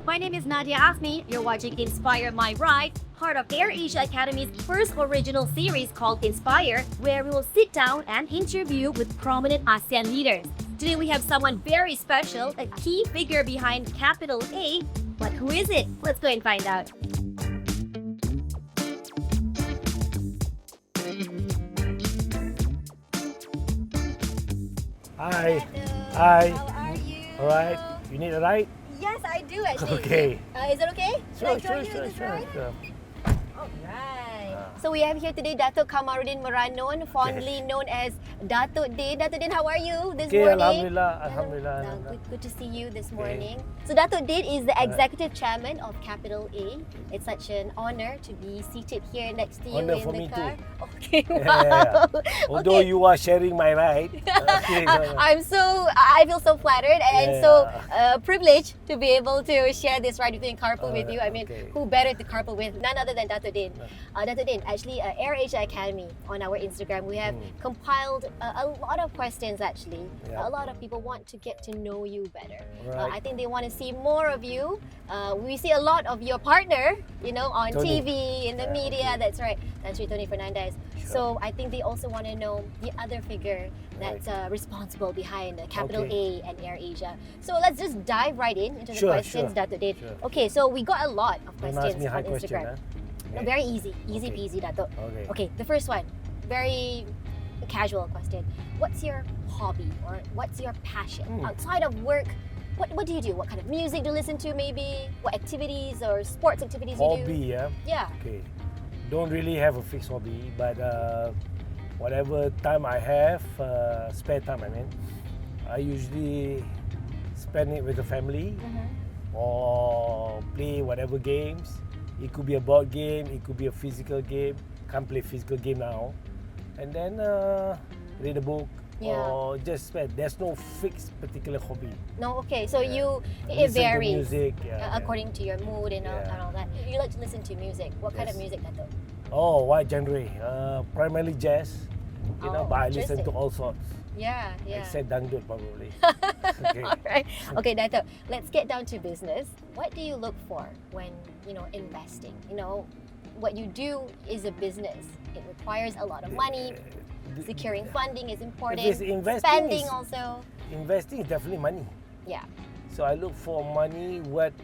My name is Nadia Afni. You're watching Inspire My Ride, part of AirAsia Academy's first original series called Inspire, where we will sit down and interview with prominent ASEAN leaders. Today we have someone very special, a key figure behind capital A. But who is it? Let's go and find out. Hi. Hello. Hi. How are you? All right. You need a ride? Yes, I do actually. Okay. Is it okay? Should I Sure, join you in this ride? sure. All right. So we have here today Datuk Kamarudin Meranun, fondly known as Datuk Din. Datuk Din, how are you this Okay, morning? Alhamdulillah. Hello. Alhamdulillah. Good to see you this morning. So Datuk Din is the executive chairman of Capital A. It's such an honor to be seated here next to you Honor in for the me car. too. Okay, Yeah. wow. Although Okay. you are sharing my ride. Okay, I feel so flattered and Yeah. so privileged to be able to share this ride with you and carpool with you. I mean, Okay. who better to carpool with? None other than Datuk Din. Datuk Din, actually, AirAsia Academy on our Instagram, we have compiled a lot of questions actually. Yeah. A lot of people want to get to know you better. Right. I think they want to see more of you. We see a lot of your partner, on Tony. TV, in the Yeah, media. okay. That's right. That's right, Tony Fernandez. Sure. So I think they also want to know the other figure that's responsible behind Capital Okay. A and AirAsia. So let's just dive right into the Sure, questions, sure, Datuk Din. sure. Okay, so we got a lot of Don't questions ask me on hard question. Instagram. No, very easy Okay. peasy, Datuk. Okay. Okay, the first one, very casual question. What's your hobby or what's your passion outside of work? What do you do? What kind of music do you listen to? Maybe what activities or sports activities you do? Hobby, yeah. Yeah. Okay. Don't really have a fixed hobby, but whatever time I have, spare time, I usually spend it with the family or play whatever games. It could be a board game, it could be a physical game. Can't play physical game now. And then read a book or just spend. There's no fixed particular hobby. No, okay. So it Listen to varies music, according to your mood and Yeah. all that. You like to listen to music. What kind of Yes. music, Datuk? Oh, what genre? Primarily jazz. Oh, But I listen to interesting. all sorts. Yeah. Except dangdut probably. Okay. All right. Okay, Datuk. Let's get down to business. What do you look for when investing? What you do is a business. It requires a lot of money. Securing funding is important. If it's investing, Spending it's- also. Investing is definitely money. Yeah. So I look for money, whether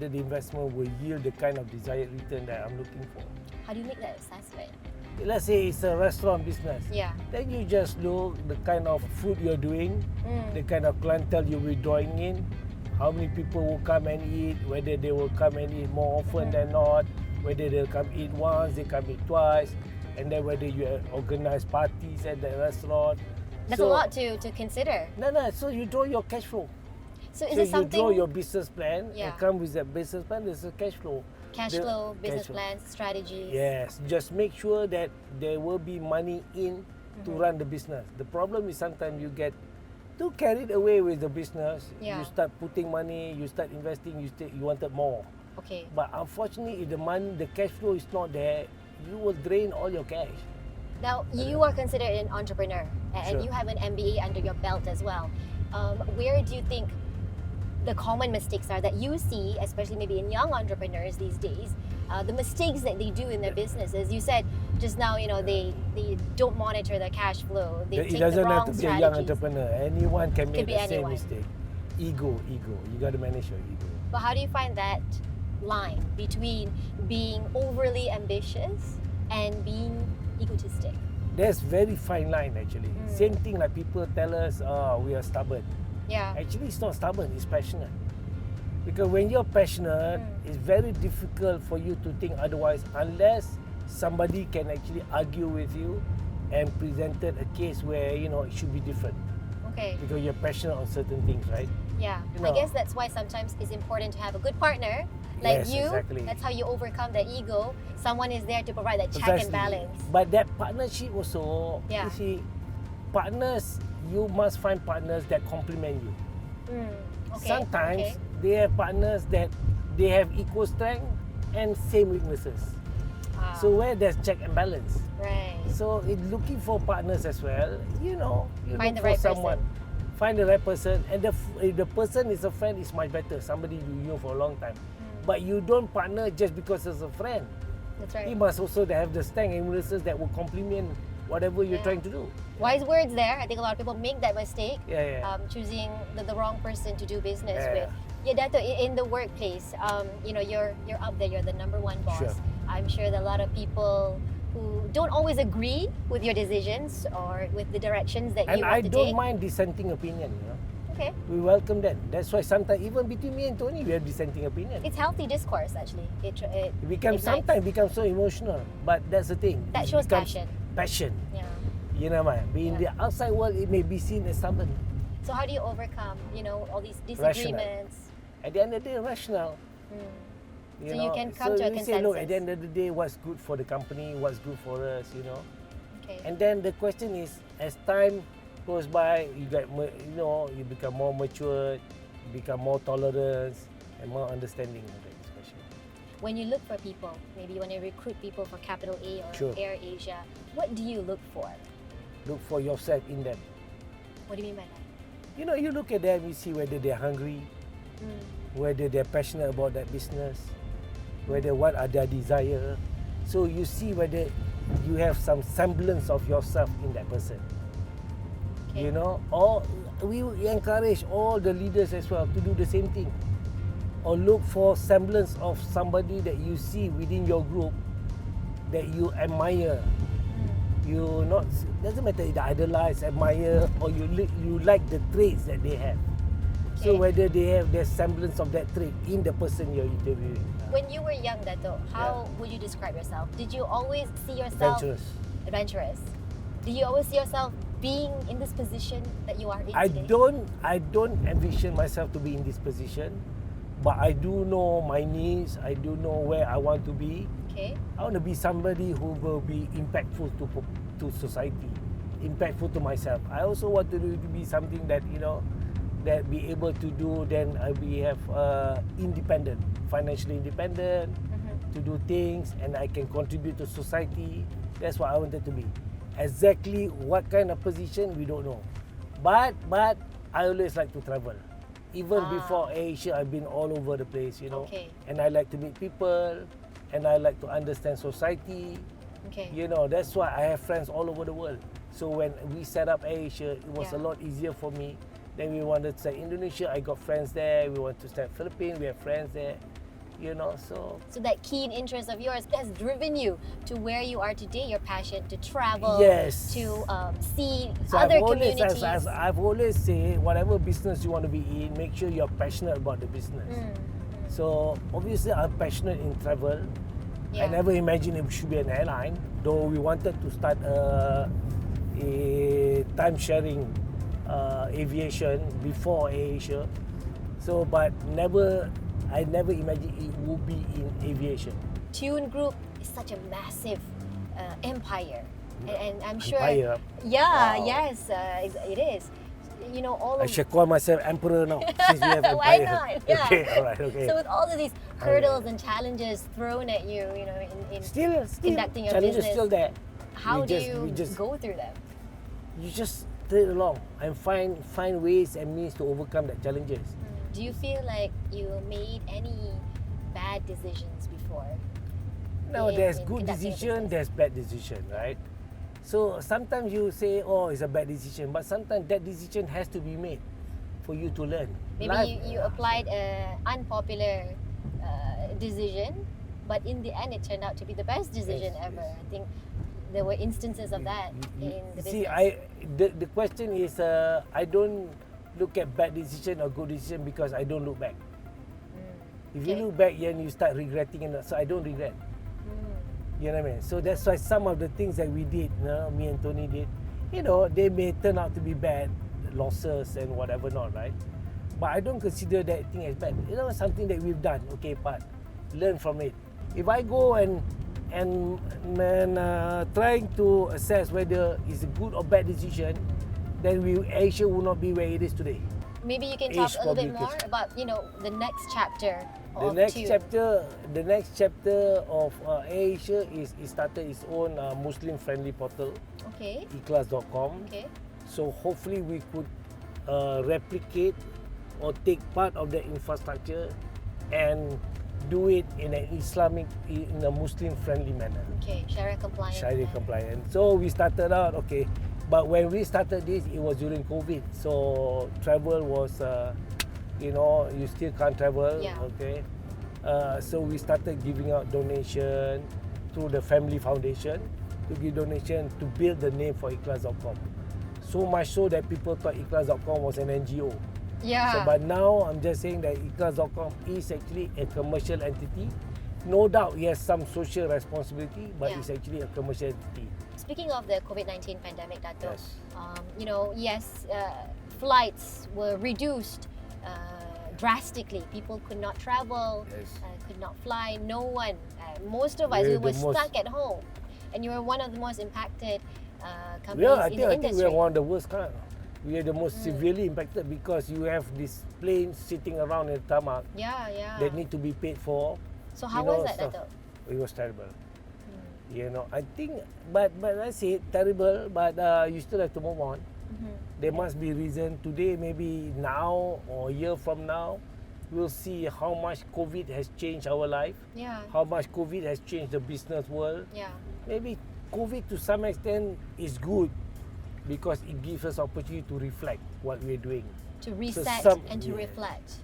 the investment will yield the kind of desired return that I'm looking for. How do you make that assessment? Let's say it's a restaurant business. Yeah. Then you just look the kind of food you're doing, the kind of clientele you'll be drawing in, how many people will come and eat, whether they will come and eat more often than not, whether they'll come eat once, they come eat twice, and then whether you organize parties at the restaurant. That's a lot to consider. No. So you draw your cash flow. So is So it you something? draw your business plan Yeah. and come with that business plan. There's a cash flow. Cash The- flow, business cash flow. plans, strategies. Yes, just make sure that there will be money in to run the business. The problem is sometimes you get too carried away with the business. Yeah. You start putting money, you start investing, you wanted more. Okay. But unfortunately, if the cash flow is not there, you will drain all your cash. Now, you are considered an entrepreneur and Sure. you have an MBA under your belt as well. Where do you think the common mistakes are that you see, especially maybe in young entrepreneurs these days, the mistakes that they do in their businesses? You said just now, they don't monitor their cash flow. They It take doesn't the have wrong to be a young strategies. entrepreneur. Anyone can make be the same anyone. mistake. Ego. You got to manage your ego. But how do you find that line between being overly ambitious and being egotistic? There's very fine line actually. Same thing like people tell us, we are stubborn. Yeah. Actually, it's not stubborn, it's passionate. Because when you're passionate, it's very difficult for you to think otherwise unless somebody can actually argue with you and presented a case where, it should be different. Okay. Because you're passionate on certain things, right? Yeah. You I know. guess that's why sometimes it's important to have a good partner like Yes, you. exactly. That's how you overcome that ego. Someone is there to provide that check and Precisely. balance. But that partnership also, Yeah. you see, partners, you must find partners that complement you. Okay. Sometimes okay. they have partners that they have equal strength and same weaknesses. So where there's check and balance. Right. So in looking for partners as well, you Find look the for right someone. Find the right person, and if the person is a friend, is much better. Somebody you know for a long time. But you don't partner just because it's a friend. That's right. He must also have the strength and weaknesses that will complement whatever you're trying to do. Wise words there. I think a lot of people make that mistake. Yeah. Choosing the wrong person to do business Yeah. with. Yeah, Dato, in the workplace, you know, you're up there. You're the number one boss. Sure. I'm sure that a lot of people who don't always agree with your decisions or with the directions that And you I want to don't take. mind dissenting opinion, you know. Okay. We welcome that. That's why sometimes even between me and Tony, we have dissenting opinion. It's healthy discourse, actually. It It sometimes becomes so emotional, but that's the thing. That It shows becomes passion. Passion. Yeah. You know, man. But in the outside world, it may be seen as stubborn. So how do you overcome, you know, all these disagreements? At the end of the day, rational. So you can come to a we say, look, consensus. at the end of the day, what's good for the company, what's good for us, you know. Okay. And then the question is, as time goes by, you you become more mature, you become more tolerant, and more understanding of that discussion. When you look for people, maybe when you recruit people for Capital A or Sure. AirAsia, what do you look for? Look for yourself in them. What do you mean by that? You know, you look at them, you see whether they're hungry, whether they're passionate about that business, whether what are their desire. So you see whether you have some semblance of yourself in that person. Okay. You know, or we encourage all the leaders as well to do the same thing. Or look for semblance of somebody that you see within your group that you admire. You not doesn't matter if you idolize, admire, or you like the traits that they have. So Okay. whether they have the semblance of that trait in the person you're interviewing. When you were young, Dato, how would you describe yourself? Did you always see yourself adventurous? Did you always see yourself being in this position that you are in I today? don't envision myself to be in this position, but I do know my needs. I do know where I want to be. Okay. I want to be somebody who will be impactful to society, impactful to myself. I also want to be something that that be able to do. Then we have independent, financially independent, to do things, and I can contribute to society. That's what I wanted to be. Exactly what kind of position we don't know, but I always like to travel. Even before Asia, I've been all over the place, Okay. and I like to meet people, and I like to understand society. Okay. That's why I have friends all over the world. So when we set up Asia, it was a Yeah. lot easier for me. Then we wanted to start Indonesia, I got friends there. We want to start Philippines, we have friends there. So So that keen interest of yours has driven you to where you are today. Your passion to travel, Yes. to see So other I've always, communities. I've always said, whatever business you want to be in, make sure you're passionate about the business. So obviously, I'm passionate in travel. I Yeah. never imagined it should be an airline, though we wanted to start a time-sharing aviation before AirAsia. So, but I never imagined it would be in aviation. Tune Group is such a massive empire, and I'm sure. Empire. Yeah. Wow. Yes, it is. All I of. should call myself emperor now since we have empire. Why not? Yeah. Okay, alright, okay. So with all of these hurdles and challenges thrown at you, in Still, conducting your challenges business, still there. how we do just- you we just- go through them? You just trade along and find ways and means to overcome that challenges. Do you feel like you made any bad decisions before? No, in- there's in good conducting decision, business? there's bad decision, right? So sometimes you say, oh, it's a bad decision, but sometimes that decision has to be made for you to learn. Maybe you applied an unpopular decision, but in the end it turned out to be the best decision Yes, ever. yes. I think there were instances of that in the See, business. the question is, I don't look at bad decision or good decision because I don't look back. If you Okay. look back, then you start regretting, so I don't regret. You know what I mean? So that's why some of the things that we did, me and Tony did, they may turn out to be bad, losses and whatever not, right? But I don't consider that thing as bad. Something that we've done, okay, but learn from it. If I go and trying to assess whether it's a good or bad decision, then Asia will not be where it is today. Maybe you can talk Age a little bit more publication. about the next chapter The of next Tune. chapter of AirAsia is it started its own Muslim friendly portal, Okay. ikhlas.com. Okay. So hopefully we could replicate or take part of the infrastructure and do it in a Muslim-friendly manner. Okay, Sharia compliant. Sharia compliant. So we started out, okay. But when we started this, it was during COVID. So travel was, you still can't travel, Yeah. okay. So we started giving out donation through the Family Foundation to give donation to build the name for Ikhlas.com. So much so that people thought Ikhlas.com was an NGO. Yeah. So, but now I'm just saying that Ikhlas.com is actually a commercial entity. No doubt it has some social responsibility, but Yeah. it's actually a commercial entity. Speaking of the COVID-19 pandemic, Datuk, Yes. flights were reduced drastically. People could not travel, Yes. could not fly. No one, most of us, We're we were the most- stuck at home. And you were one of the most impacted companies Yeah, I in think, the I think we industry. are one of the worst kind. We are the most severely impacted because you have these planes sitting around in the tarmac Yeah, yeah. that need to be paid for. So how you know, was that, stuff. Datuk? It was terrible. I think, but I say terrible, but you still have to move on. There must be reason. Today, maybe now or a year from now, we'll see how much COVID has changed our life, Yeah, how much COVID has changed the business world. yeah. Maybe COVID to some extent is good because it gives us opportunity to reflect what we're doing. To reset and to reflect.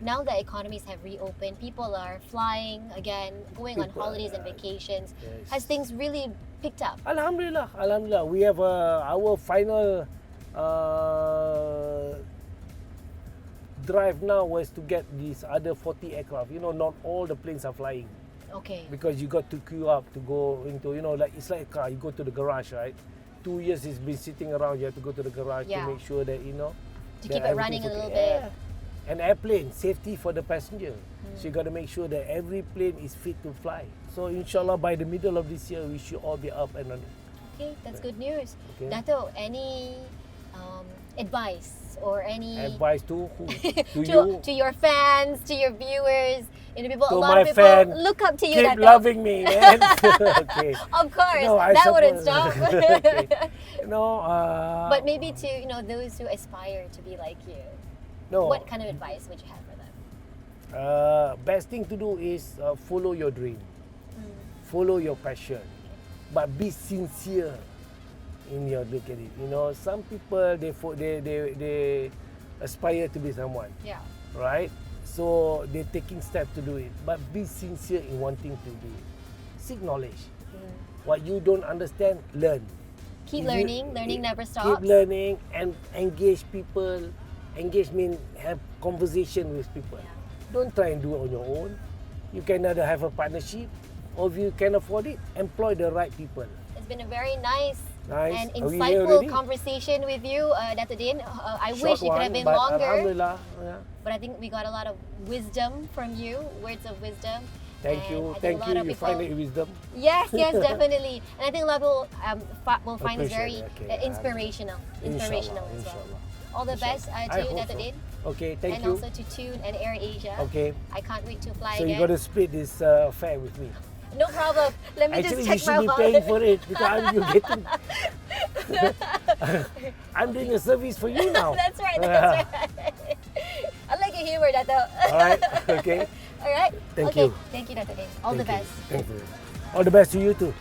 Now that economies have reopened, people are flying again, going on holidays and vacations. Yes. Has things really picked up? Alhamdulillah, Alhamdulillah. We have our final drive now was to get these other 40 aircraft. Not all the planes are flying Okay. because you got to queue up to go into, it's like a car. You go to the garage, right? 2 years it's been sitting around. You have to go to the garage Yeah. to make sure that, To that keep it running a everything's little okay. bit. An airplane, safety for the passenger. So you got to make sure that every plane is fit to fly. So inshallah by the middle of this year, we should all be up and running. Okay, that's good news. Okay. Dato, any advice or any Advice to who? To you? to your fans, to your viewers, people, To a lot my of people fan, look up to you, Keep Dato. loving me, man. Okay. Of course, No, I that wouldn't suppose- stop. Okay. But maybe to those who aspire to be like you, no. what kind of advice would you have for them? Best thing to do is follow your dream, follow your passion, but be sincere in your look at it. Some people they aspire to be someone, Yeah. right? So they're taking steps to do it, but be sincere in wanting to do it. Seek knowledge. What you don't understand, learn. Keep If you- learning. Learning never stops. Keep learning and engage people. Engage means have conversation with people. Don't try and do it on your own. You can either have a partnership, or if you can afford it, employ the right people. It's been a very nice Nice. and Are we here insightful already? conversation with you, Dato' Din. I Short wish it could have one, been but longer, Alhamdulillah. Yeah. but I think we got a lot of wisdom from you, words of wisdom. Thank And you. I think Thank a lot you. of You people- find it wisdom. Yes, yes, definitely. And I think a lot of people will find this very Appreciate it. Okay, inspirational Inshallah, as well. inshallah. All the best I to you, hope Dato' so. Din. Okay, thank And you. also to Tune and AirAsia. Okay. I can't wait to fly So you again. got to split this fare with me. No problem. Let me Actually, just you check my should be wallet. paying for it because you're getting. I'm doing a service for you now. That's right. That's right. I like your humor, Dato'. All right. Okay. All right. Thank okay. you. Thank you, Dato' Din. All the Thank you. best. Thank you. All the best to you too.